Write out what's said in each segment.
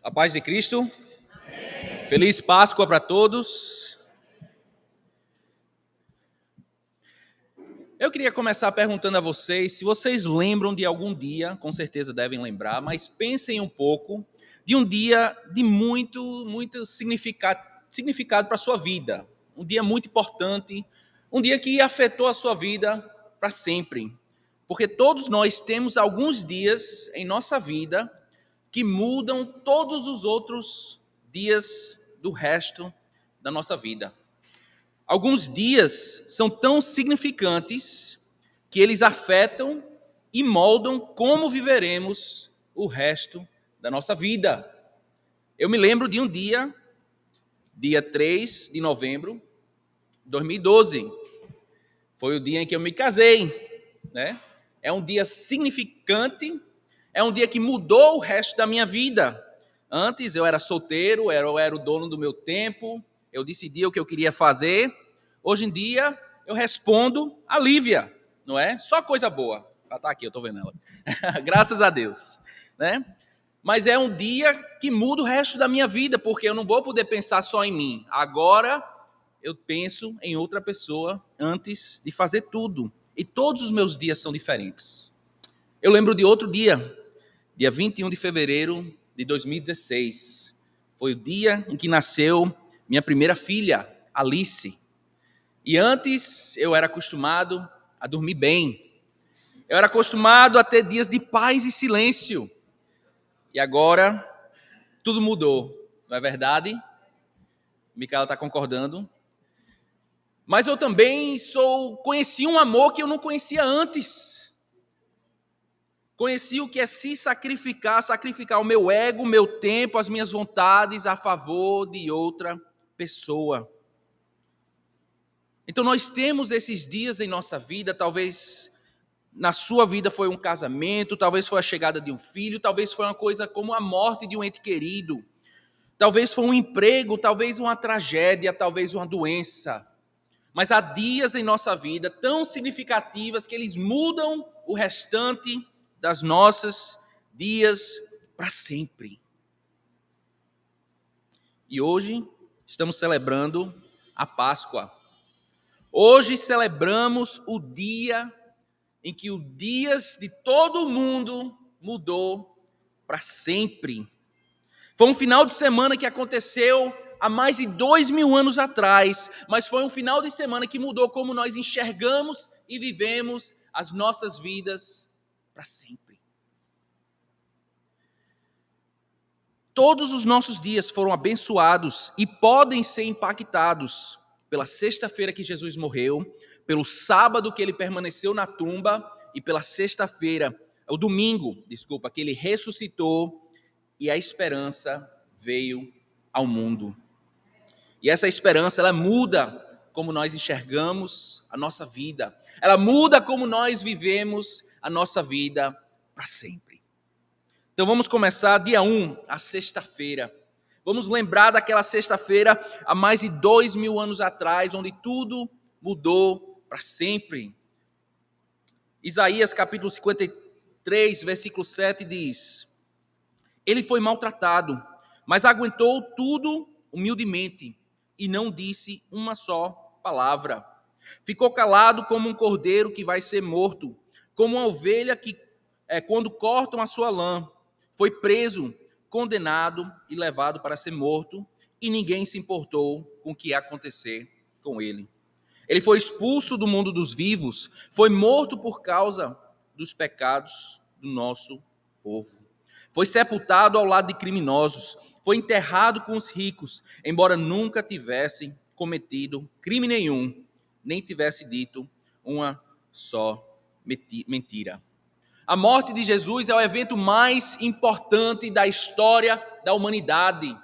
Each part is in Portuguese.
A paz de Cristo. Feliz Páscoa para todos. Eu queria começar perguntando a vocês se vocês lembram de algum dia, com certeza devem lembrar, mas pensem um pouco de um dia de muito significado para a sua vida. Um dia muito importante, um dia que afetou a sua vida para sempre. Porque todos nós temos alguns dias em nossa vida que mudam todos os outros dias do resto da nossa vida. Alguns dias são tão significantes que eles afetam e moldam como viveremos o resto da nossa vida. Eu me lembro de um dia 3 de novembro de 2012. Foi o dia em que eu me casei, né? É um dia significante, é um dia que mudou o resto da minha vida. Antes eu era solteiro, eu era o dono do meu tempo, eu decidia o que eu queria fazer. Hoje em dia eu respondo a Lívia, não é? Só coisa boa. Ela está aqui, eu estou vendo ela. Graças a Deus, né? Mas é um dia que muda o resto da minha vida, porque eu não vou poder pensar só em mim. Agora eu penso em outra pessoa antes de fazer tudo. E todos os meus dias são diferentes. Eu lembro de outro dia 21 de fevereiro de 2016. Foi o dia em que nasceu minha primeira filha, Alice. E antes eu era acostumado a dormir bem. Eu era acostumado a ter dias de paz e silêncio. E agora tudo mudou, não é verdade? Micaela está concordando. Mas eu também conheci um amor que eu não conhecia antes. Conheci o que é se sacrificar o meu ego, o meu tempo, as minhas vontades a favor de outra pessoa. Então nós temos esses dias em nossa vida, talvez na sua vida foi um casamento, talvez foi a chegada de um filho, talvez foi uma coisa como a morte de um ente querido, talvez foi um emprego, talvez uma tragédia, talvez uma doença. Mas há dias em nossa vida tão significativas que eles mudam o restante das nossas dias para sempre. E hoje estamos celebrando a Páscoa. Hoje celebramos o dia em que os dias de todo mundo mudou para sempre. Foi um final de semana que aconteceu há mais de 2000 anos atrás, mas foi um final de semana que mudou como nós enxergamos e vivemos as nossas vidas para sempre. Todos os nossos dias foram abençoados e podem ser impactados pela sexta-feira que Jesus morreu, pelo sábado que ele permaneceu na tumba e pela o domingo, que ele ressuscitou e a esperança veio ao mundo. E essa esperança, ela muda como nós enxergamos a nossa vida. Ela muda como nós vivemos a nossa vida para sempre. Então vamos começar dia 1, a sexta-feira. Vamos lembrar daquela sexta-feira há mais de 2000 anos atrás, onde tudo mudou para sempre. Isaías capítulo 53, versículo 7 diz: Ele foi maltratado, mas aguentou tudo humildemente e não disse uma só palavra. Ficou calado como um cordeiro que vai ser morto, como uma ovelha que quando cortam a sua lã. Foi preso, condenado e levado para ser morto, e ninguém se importou com o que ia acontecer com ele. Ele foi expulso do mundo dos vivos, foi morto por causa dos pecados do nosso povo. Foi sepultado ao lado de criminosos, foi enterrado com os ricos, embora nunca tivesse cometido crime nenhum, nem tivesse dito uma só mentira. A morte de Jesus é o evento mais importante da história da humanidade.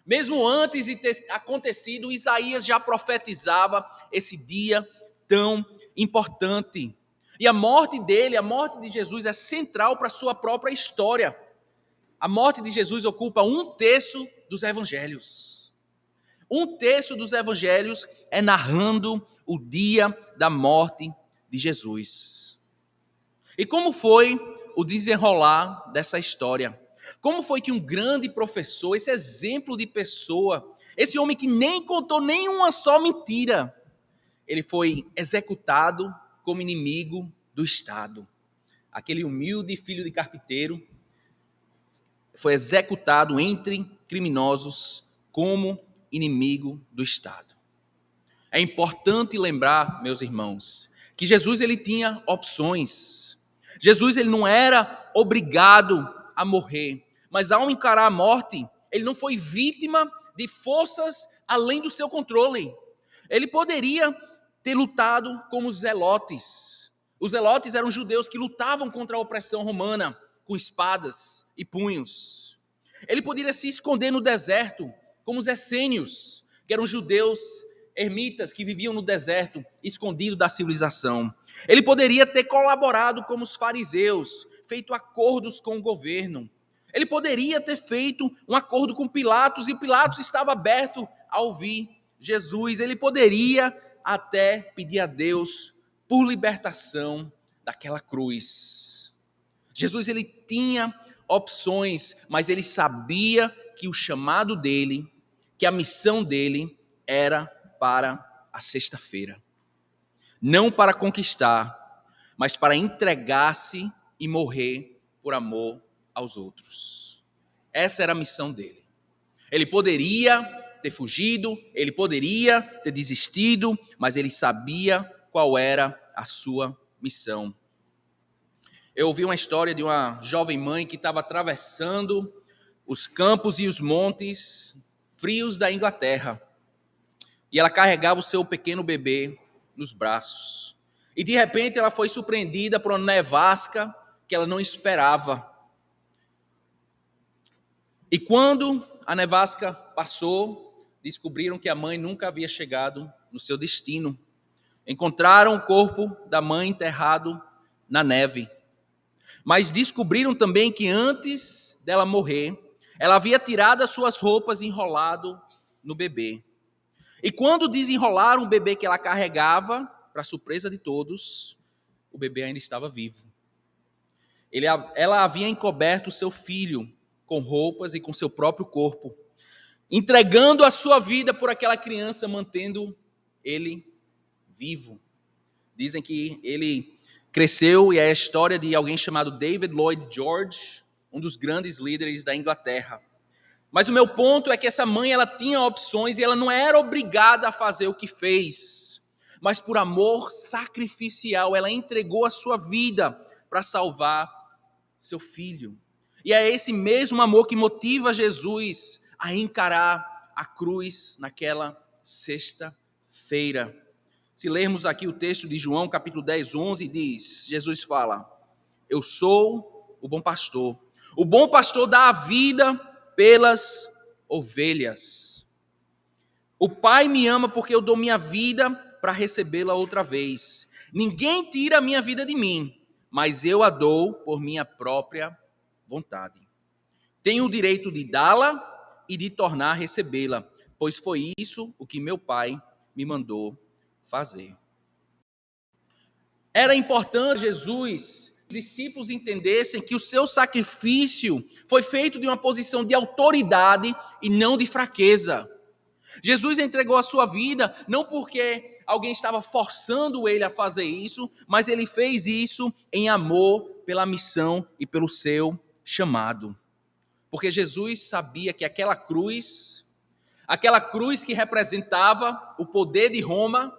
Mesmo antes de ter acontecido, Isaías já profetizava esse dia tão importante. E a morte dele, a morte de Jesus, é central para a sua própria história. A morte de Jesus ocupa 1/3 dos evangelhos. 1/3 dos evangelhos é narrando o dia da morte de Jesus. E como foi o desenrolar dessa história? Como foi que um grande professor, esse exemplo de pessoa, esse homem que nem contou nenhuma só mentira, ele foi executado como inimigo do Estado. Aquele humilde filho de carpinteiro foi executado entre criminosos como inimigo do Estado. É importante lembrar, meus irmãos, que Jesus ele tinha opções. Jesus ele não era obrigado a morrer, mas ao encarar a morte, ele não foi vítima de forças além do seu controle. Ele poderia ter lutado como os zelotes. Os zelotes eram judeus que lutavam contra a opressão romana com espadas e punhos. Ele poderia se esconder no deserto, como os essênios, que eram judeus ermitas que viviam no deserto, escondidos da civilização. Ele poderia ter colaborado como os fariseus, feito acordos com o governo. Ele poderia ter feito um acordo com Pilatos, e Pilatos estava aberto a ouvir Jesus. Ele poderia até pedir a Deus por libertação daquela cruz. Jesus ele tinha opções, mas ele sabia que o chamado dele, que a missão dele era para a sexta-feira. Não para conquistar, mas para entregar-se e morrer por amor aos outros. Essa era a missão dele. Ele poderia ter fugido, ele poderia ter desistido, mas ele sabia qual era a sua missão. Eu ouvi uma história de uma jovem mãe que estava atravessando os campos e os montes frios da Inglaterra. E ela carregava o seu pequeno bebê nos braços. E de repente ela foi surpreendida por uma nevasca que ela não esperava. E quando a nevasca passou, descobriram que a mãe nunca havia chegado no seu destino. Encontraram o corpo da mãe enterrado na neve. Mas descobriram também que antes dela morrer, ela havia tirado as suas roupas e enrolado no bebê. E quando desenrolaram o bebê que ela carregava, para surpresa de todos, o bebê ainda estava vivo. Ela havia encoberto seu filho com roupas e com seu próprio corpo, entregando a sua vida por aquela criança, mantendo ele vivo. Dizem que ele cresceu, e é a história de alguém chamado David Lloyd George, um dos grandes líderes da Inglaterra. Mas o meu ponto é que essa mãe ela tinha opções e ela não era obrigada a fazer o que fez. Mas por amor sacrificial, ela entregou a sua vida para salvar seu filho. E é esse mesmo amor que motiva Jesus a encarar a cruz naquela sexta-feira. Se lermos aqui o texto de João, capítulo 10, 11, diz, Jesus fala, eu sou o bom pastor. O bom pastor dá a vida pelas ovelhas. O Pai me ama porque eu dou minha vida para recebê-la outra vez. Ninguém tira a minha vida de mim, mas eu a dou por minha própria vontade. Tenho o direito de dá-la e de tornar a recebê-la, pois foi isso o que meu Pai me mandou fazer. Era importante Jesus, os discípulos entendessem que o seu sacrifício foi feito de uma posição de autoridade e não de fraqueza. Jesus entregou a sua vida não porque alguém estava forçando ele a fazer isso, mas ele fez isso em amor pela missão e pelo seu chamado. Porque Jesus sabia que aquela cruz que representava o poder de Roma,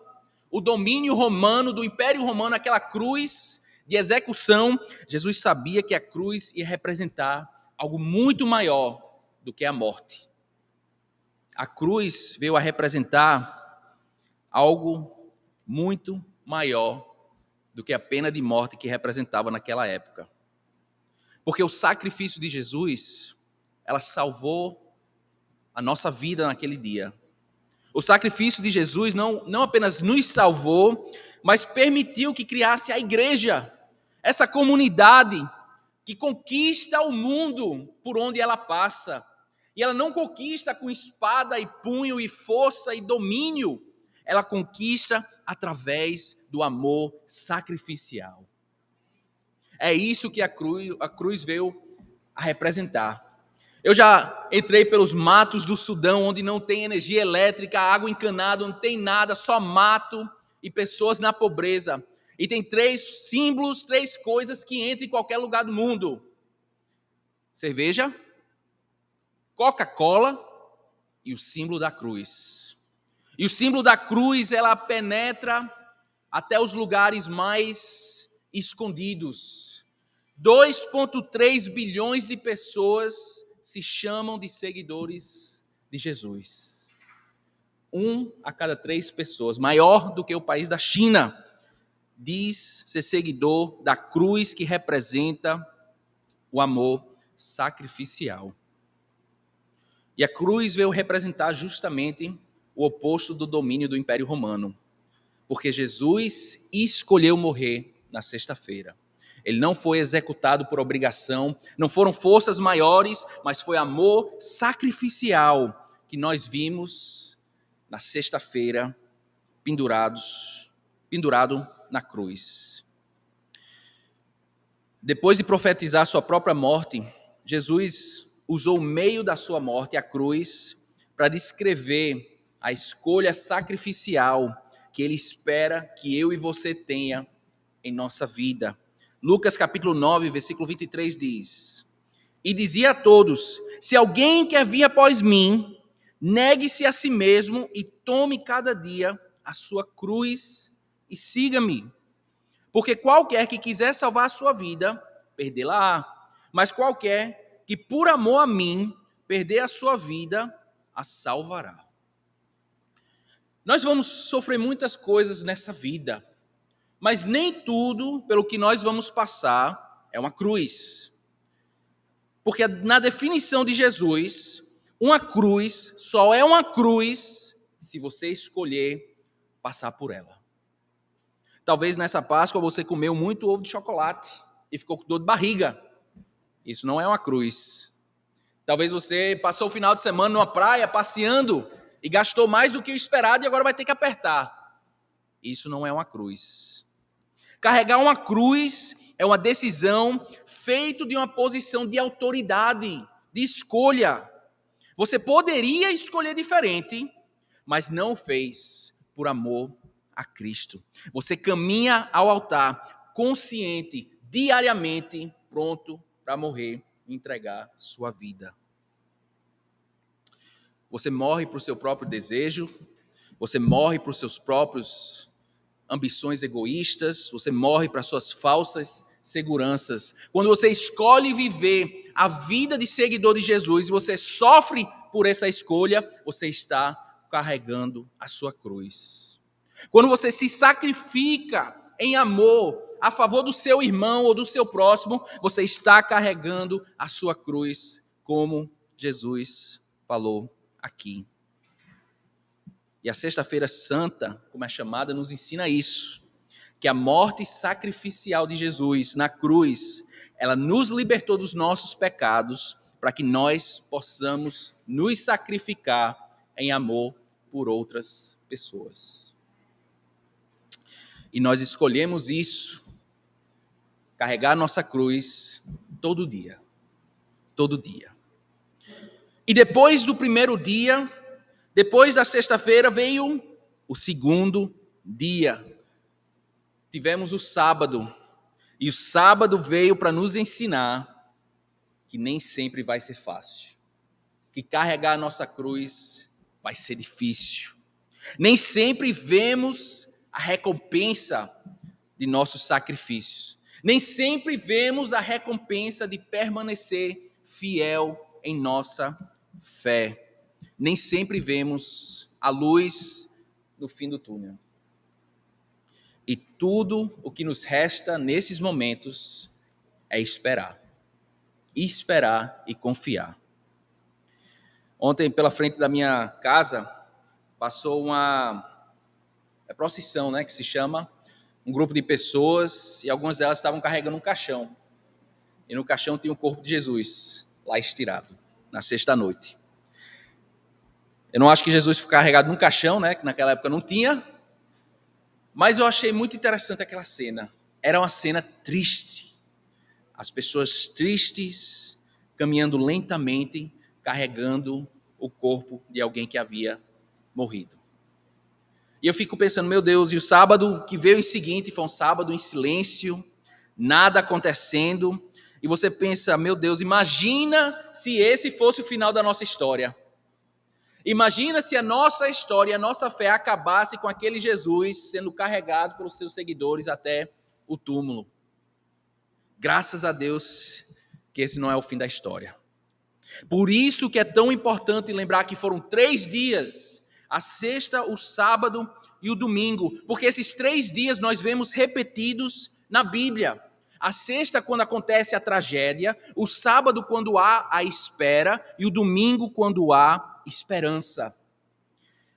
o domínio romano, do Império Romano, aquela cruz de execução, Jesus sabia que a cruz ia representar algo muito maior do que a morte. A cruz veio a representar algo muito maior do que a pena de morte que representava naquela época. Porque o sacrifício de Jesus, ela salvou a nossa vida naquele dia. O sacrifício de Jesus não apenas nos salvou, mas permitiu que criasse a igreja, essa comunidade que conquista o mundo por onde ela passa. E ela não conquista com espada e punho e força e domínio, ela conquista através do amor sacrificial. É isso que a cruz veio a representar. Eu já entrei pelos matos do Sudão, onde não tem energia elétrica, água encanada, não tem nada, só mato e pessoas na pobreza. E tem 3 símbolos, 3 coisas que entram em qualquer lugar do mundo: cerveja, Coca-Cola e o símbolo da cruz. E o símbolo da cruz, ela penetra até os lugares mais escondidos. 2,3 bilhões de pessoas se chamam de seguidores de Jesus. 1 a cada 3 pessoas, maior do que o país da China, diz ser seguidor da cruz que representa o amor sacrificial. E a cruz veio representar justamente o oposto do domínio do Império Romano, porque Jesus escolheu morrer na sexta-feira. Ele não foi executado por obrigação, não foram forças maiores, mas foi amor sacrificial que nós vimos na sexta-feira, pendurado na cruz. Depois de profetizar sua própria morte, Jesus usou o meio da sua morte, a cruz, para descrever a escolha sacrificial que ele espera que eu e você tenha em nossa vida. Lucas capítulo 9, versículo 23 diz: E dizia a todos: se alguém quer vir após mim, negue-se a si mesmo e tome cada dia a sua cruz e siga-me. Porque qualquer que quiser salvar a sua vida, perdê-la-á. Mas qualquer que por amor a mim perder a sua vida, a salvará. Nós vamos sofrer muitas coisas nessa vida, mas nem tudo pelo que nós vamos passar é uma cruz. Porque na definição de Jesus, uma cruz só é uma cruz se você escolher passar por ela. Talvez nessa Páscoa você comeu muito ovo de chocolate e ficou com dor de barriga. Isso não é uma cruz. Talvez você passou o final de semana numa praia passeando e gastou mais do que o esperado e agora vai ter que apertar. Isso não é uma cruz. Carregar uma cruz é uma decisão feita de uma posição de autoridade, de escolha. Você poderia escolher diferente, mas não fez por amor a Cristo. Você caminha ao altar consciente, diariamente, pronto para morrer e entregar sua vida. Você morre para o seu próprio desejo, você morre para os seus próprios ambições egoístas, você morre para suas falsas seguranças. Quando você escolhe viver a vida de seguidor de Jesus e você sofre por essa escolha, você está carregando a sua cruz. Quando você se sacrifica em amor a favor do seu irmão ou do seu próximo, você está carregando a sua cruz, como Jesus falou aqui. E a Sexta-feira Santa, como é chamada, nos ensina isso, que a morte sacrificial de Jesus na cruz, ela nos libertou dos nossos pecados para que nós possamos nos sacrificar em amor por outras pessoas. E nós escolhemos isso, carregar a nossa cruz todo dia. Todo dia. E depois do primeiro dia, depois da sexta-feira, veio o segundo dia. Tivemos o sábado. E o sábado veio para nos ensinar que nem sempre vai ser fácil. Que carregar a nossa cruz vai ser difícil. Nem sempre vemos a recompensa de nossos sacrifícios. Nem sempre vemos a recompensa de permanecer fiel em nossa fé. Nem sempre vemos a luz no fim do túnel. E tudo o que nos resta nesses momentos é esperar. Esperar e confiar. Ontem, pela frente da minha casa, passou uma procissão, que se chama, um grupo de pessoas, e algumas delas estavam carregando um caixão. E no caixão tinha o corpo de Jesus, lá estirado, na sexta-noite. Eu não acho que Jesus foi carregado num caixão, que naquela época não tinha, mas eu achei muito interessante aquela cena. Era uma cena triste. As pessoas tristes, caminhando lentamente, carregando o corpo de alguém que havia morrido. E eu fico pensando, meu Deus, e o sábado que veio em seguinte foi um sábado em silêncio, nada acontecendo. E você pensa, meu Deus, imagina se esse fosse o final da nossa história. Imagina se a nossa história, a nossa fé acabasse com aquele Jesus sendo carregado pelos seus seguidores até o túmulo. Graças a Deus que esse não é o fim da história. Por isso que é tão importante lembrar que foram 3 dias, a sexta, o sábado e o domingo, porque esses 3 dias nós vemos repetidos na Bíblia. A sexta, quando acontece a tragédia, o sábado, quando há a espera, e o domingo, quando há esperança.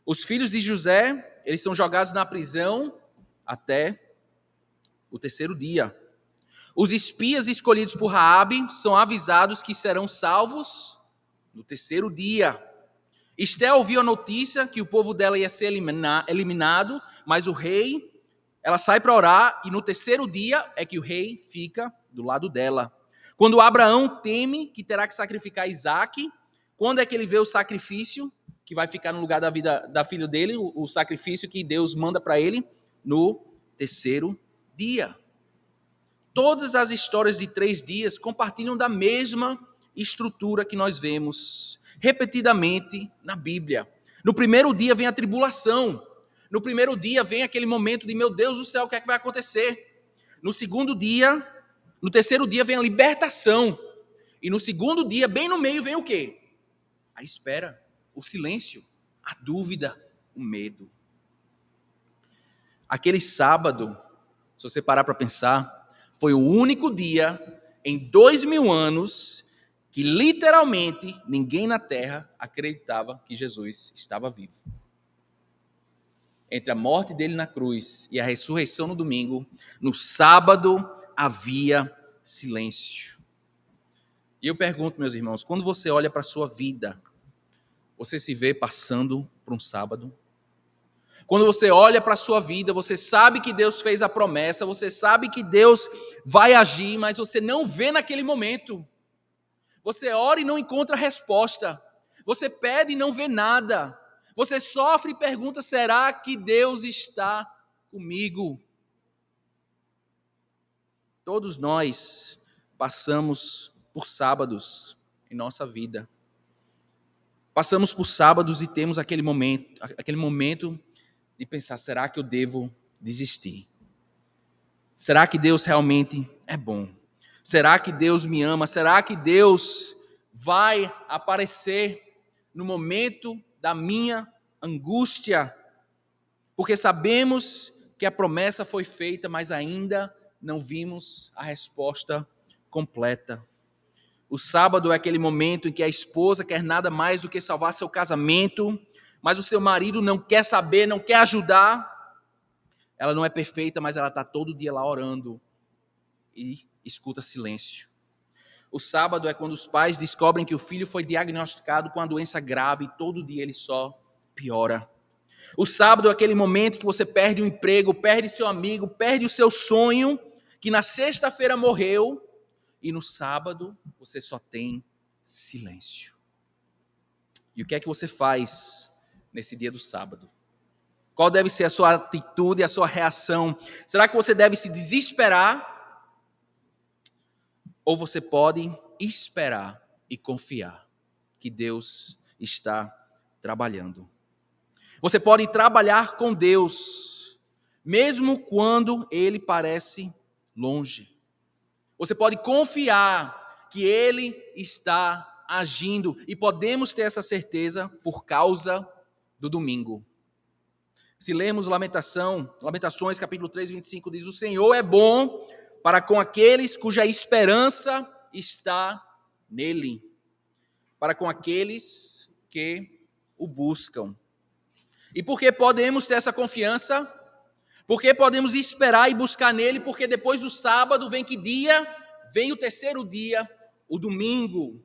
Os filhos de José, eles são jogados na prisão até o 3º dia. Os espias escolhidos por Raabe são avisados que serão salvos no 3º dia. Esté ouviu a notícia que o povo dela ia ser eliminado, mas o rei, ela sai para orar e no 3º dia é que o rei fica do lado dela. Quando Abraão teme que terá que sacrificar Isaque, quando é que ele vê o sacrifício que vai ficar no lugar da vida da filha dele, o sacrifício que Deus manda para ele no 3º dia. Todas as histórias de 3 dias compartilham da mesma estrutura que nós vemos repetidamente na Bíblia. No 1º dia vem a tribulação. No 1º dia vem aquele momento de, meu Deus do céu, o que é que vai acontecer? No 2º dia, no 3º dia vem a libertação. E no 2º dia, bem no meio, vem o quê? A espera, o silêncio, a dúvida, o medo. Aquele sábado, se você parar para pensar, foi o único dia em 2000 anos que literalmente ninguém na terra acreditava que Jesus estava vivo. Entre a morte dele na cruz e a ressurreição no domingo, no sábado havia silêncio. E eu pergunto, meus irmãos, quando você olha para a sua vida, você se vê passando por um sábado? Quando você olha para a sua vida, você sabe que Deus fez a promessa, você sabe que Deus vai agir, mas você não vê naquele momento. Você ora e não encontra resposta. Você pede e não vê nada. Você sofre e pergunta, será que Deus está comigo? Todos nós passamos por sábados em nossa vida. Passamos por sábados e temos aquele momento de pensar, será que eu devo desistir? Será que Deus realmente é bom? Será que Deus me ama? Será que Deus vai aparecer no momento da minha angústia? Porque sabemos que a promessa foi feita, mas ainda não vimos a resposta completa. O sábado é aquele momento em que a esposa quer nada mais do que salvar seu casamento, mas o seu marido não quer saber, não quer ajudar. Ela não é perfeita, mas ela está todo dia lá orando e escuta silêncio. O sábado é quando os pais descobrem que o filho foi diagnosticado com uma doença grave e todo dia ele só piora. O sábado é aquele momento que você perde o emprego, perde seu amigo, perde o seu sonho, que na sexta-feira morreu, e no sábado você só tem silêncio. E o que é que você faz nesse dia do sábado? Qual deve ser a sua atitude, a sua reação? Será que você deve se desesperar? Ou você pode esperar e confiar que Deus está trabalhando? Você pode trabalhar com Deus, mesmo quando Ele parece longe. Você pode confiar que Ele está agindo. E podemos ter essa certeza por causa do domingo. Se lermos Lamentações, capítulo 3, 25, diz: o Senhor é bom para com aqueles cuja esperança está nele, para com aqueles que o buscam. E por que podemos ter essa confiança? Porque podemos esperar e buscar nele, porque depois do sábado vem que dia? Vem o 3º dia, o domingo.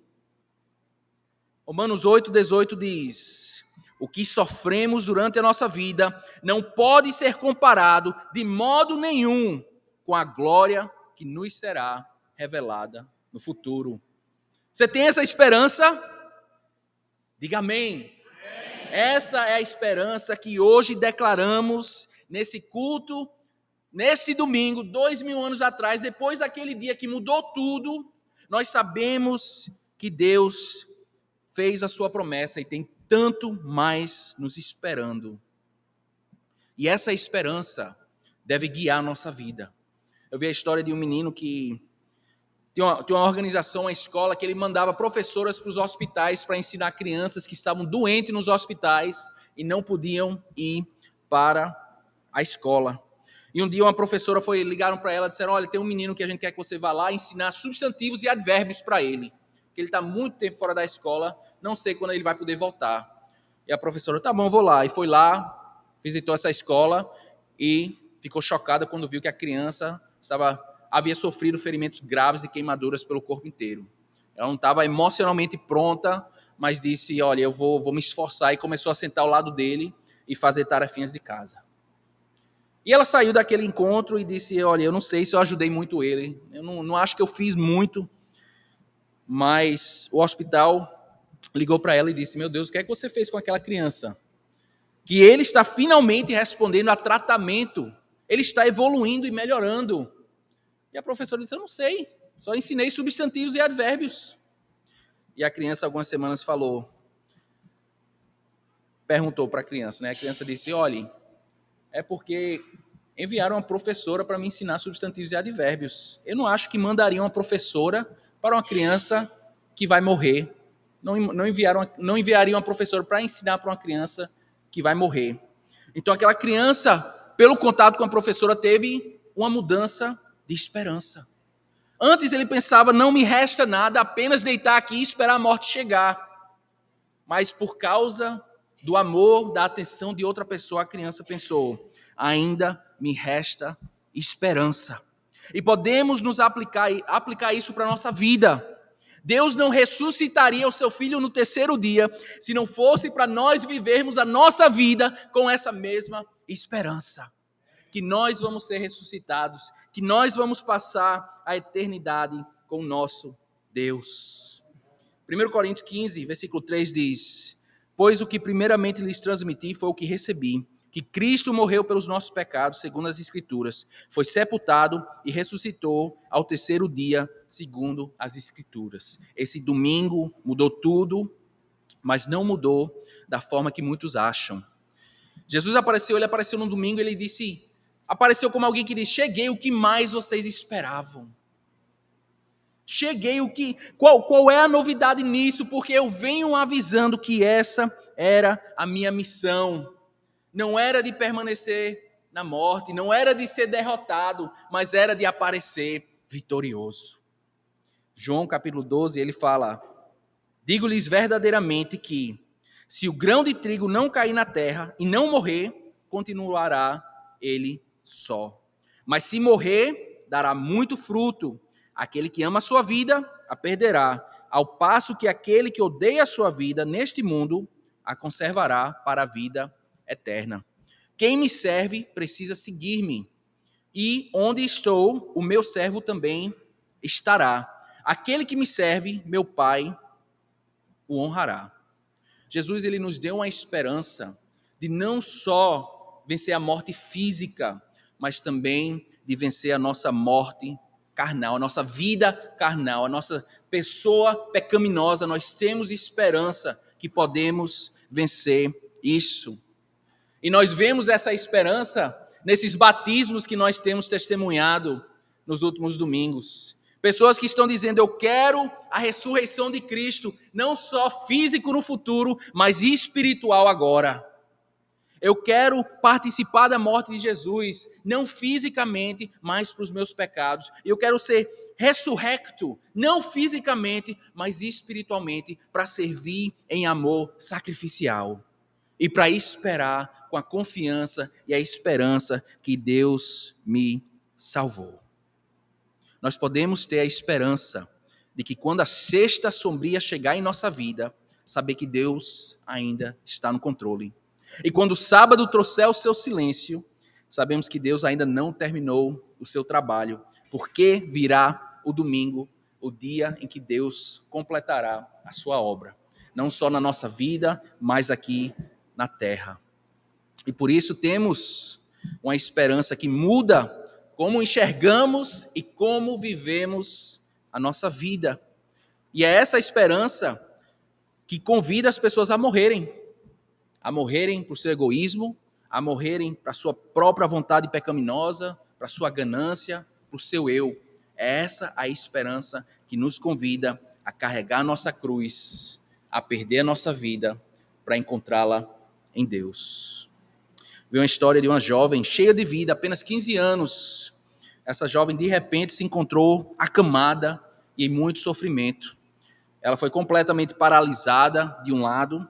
Romanos 8, 18 diz: o que sofremos durante a nossa vida não pode ser comparado de modo nenhum com a glória que nos será revelada no futuro. Você tem essa esperança? Diga amém. Essa é a esperança que hoje declaramos nesse culto, neste domingo, 2000 anos atrás, depois daquele dia que mudou tudo. Nós sabemos que Deus fez a sua promessa e tem tanto mais nos esperando. E essa esperança deve guiar a nossa vida. Eu vi a história de um menino que tem uma organização, uma escola, que ele mandava professoras para os hospitais para ensinar crianças que estavam doentes nos hospitais e não podiam ir para a escola. E um dia uma professora ligaram para ela e disseram: olha, tem um menino que a gente quer que você vá lá ensinar substantivos e advérbios para ele, que ele está muito tempo fora da escola, não sei quando ele vai poder voltar. E a professora: tá bom, vou lá. E foi lá, visitou essa escola e ficou chocada quando viu que a criança havia sofrido ferimentos graves de queimaduras pelo corpo inteiro. Ela não estava emocionalmente pronta, mas disse: olha, eu vou me esforçar, e começou a sentar ao lado dele e fazer tarefinhas de casa. E ela saiu daquele encontro e disse: olha, eu não sei se eu ajudei muito ele, eu não acho que eu fiz muito, mas o hospital ligou para ela e disse: meu Deus, o que é que você fez com aquela criança? Que ele está finalmente respondendo a tratamento, ele está evoluindo e melhorando. E a professora disse: eu não sei, só ensinei substantivos e advérbios. E a criança, algumas semanas, perguntou para a criança, né? A criança disse: olha, é porque enviaram uma professora para me ensinar substantivos e advérbios. Eu não acho que mandariam uma professora para uma criança que vai morrer. Não enviariam uma professora para ensinar para uma criança que vai morrer. Então aquela criança, pelo contato com a professora, teve uma mudança de esperança. Antes ele pensava: não me resta nada, apenas deitar aqui e esperar a morte chegar. Mas por causa do amor, da atenção de outra pessoa, a criança pensou: ainda me resta esperança. E podemos nos aplicar isso para a nossa vida. Deus não ressuscitaria o seu filho no terceiro dia se não fosse para nós vivermos a nossa vida com essa mesma esperança. Que nós vamos ser ressuscitados, que nós vamos passar a eternidade com o nosso Deus. 1 Coríntios 15, versículo 3 diz: pois o que primeiramente lhes transmiti foi o que recebi, que Cristo morreu pelos nossos pecados, segundo as Escrituras, foi sepultado e ressuscitou ao terceiro dia, segundo as Escrituras. Esse domingo mudou tudo, mas não mudou da forma que muitos acham. Jesus apareceu no domingo, apareceu como alguém que diz: cheguei, o que mais vocês esperavam? Cheguei, qual é a novidade nisso? Porque eu venho avisando que essa era a minha missão. Não era de permanecer na morte, não era de ser derrotado, mas era de aparecer vitorioso. João capítulo 12, ele fala: digo-lhes verdadeiramente que, se o grão de trigo não cair na terra e não morrer, continuará ele só. Mas se morrer, dará muito fruto. Aquele que ama a sua vida, a perderá, ao passo que aquele que odeia a sua vida neste mundo, a conservará para a vida eterna. Quem me serve precisa seguir-me, e onde estou, o meu servo também estará. Aquele que me serve, meu Pai o honrará. Jesus, ele nos deu uma esperança de não só vencer a morte física, mas também de vencer a nossa morte carnal, a nossa vida carnal, a nossa pessoa pecaminosa. Nós temos esperança que podemos vencer isso. E nós vemos essa esperança nesses batismos que nós temos testemunhado nos últimos domingos. Pessoas que estão dizendo: eu quero a ressurreição de Cristo, não só físico no futuro, mas espiritual agora. Eu quero participar da morte de Jesus, não fisicamente, mas para os meus pecados. Eu quero ser ressurrecto, não fisicamente, mas espiritualmente, para servir em amor sacrificial. E para esperar com a confiança e a esperança que Deus me salvou. Nós podemos ter a esperança de que quando a sexta sombria chegar em nossa vida, saber que Deus ainda está no controle. E quando o sábado trouxer o seu silêncio, sabemos que Deus ainda não terminou o seu trabalho, porque virá o domingo, o dia em que Deus completará a sua obra, não só na nossa vida, mas aqui na terra. E por isso temos uma esperança que muda como enxergamos e como vivemos a nossa vida. E é essa esperança que convida as pessoas a morrerem para o seu egoísmo, a morrerem para a sua própria vontade pecaminosa, para a sua ganância, para o seu eu. É essa a esperança que nos convida a carregar a nossa cruz, a perder a nossa vida para encontrá-la em Deus. Vi uma história de uma jovem cheia de vida, apenas 15 anos. Essa jovem, de repente, se encontrou acamada e em muito sofrimento. Ela foi completamente paralisada de um lado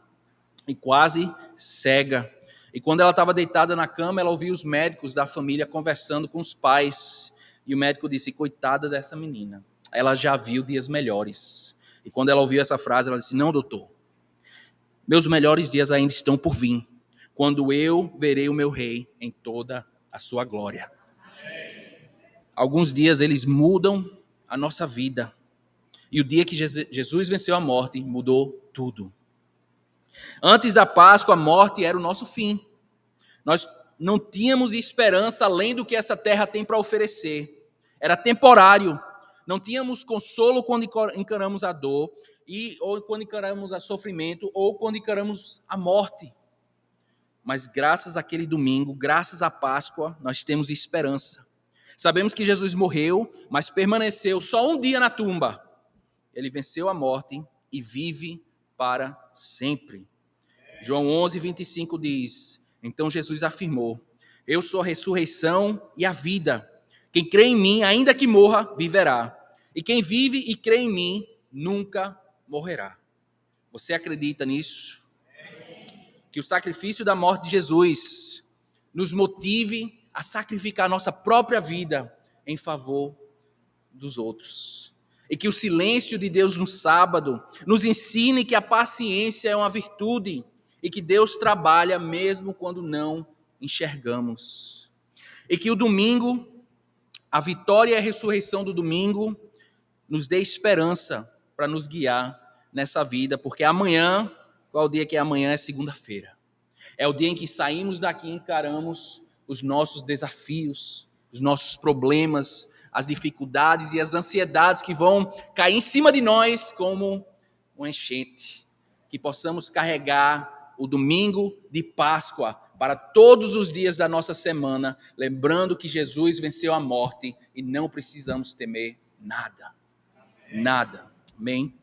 e quase cega. E quando ela estava deitada na cama, ela ouviu os médicos da família conversando com os pais. E o médico disse: coitada dessa menina, ela já viu dias melhores. E quando ela ouviu essa frase, ela disse: não, doutor, meus melhores dias ainda estão por vir, quando eu verei o meu rei em toda a sua glória. Alguns dias eles mudam a nossa vida. E o dia que Jesus venceu a morte mudou tudo. Antes da Páscoa, a morte era o nosso fim. Nós não tínhamos esperança além do que essa terra tem para oferecer. Era temporário. Não tínhamos consolo quando encaramos a dor, ou quando encaramos o sofrimento, ou quando encaramos a morte. Mas graças àquele domingo, graças à Páscoa, nós temos esperança. Sabemos que Jesus morreu, mas permaneceu só um dia na tumba. Ele venceu a morte e vive para sempre. João 11, 25 diz: então Jesus afirmou: eu sou a ressurreição e a vida. Quem crê em mim, ainda que morra, viverá. E quem vive e crê em mim, nunca morrerá. Você acredita nisso? Que o sacrifício da morte de Jesus nos motive a sacrificar nossa própria vida em favor dos outros. E que o silêncio de Deus no sábado nos ensine que a paciência é uma virtude e que Deus trabalha mesmo quando não enxergamos. E que o domingo, a vitória e a ressurreição do domingo, nos dê esperança para nos guiar nessa vida, porque amanhã, qual é o dia que é amanhã? É segunda-feira. É o dia em que saímos daqui e encaramos os nossos desafios, os nossos problemas, as dificuldades e as ansiedades que vão cair em cima de nós como uma enchente. Que possamos carregar o domingo de Páscoa para todos os dias da nossa semana, lembrando que Jesus venceu a morte e não precisamos temer nada. Nada. Amém?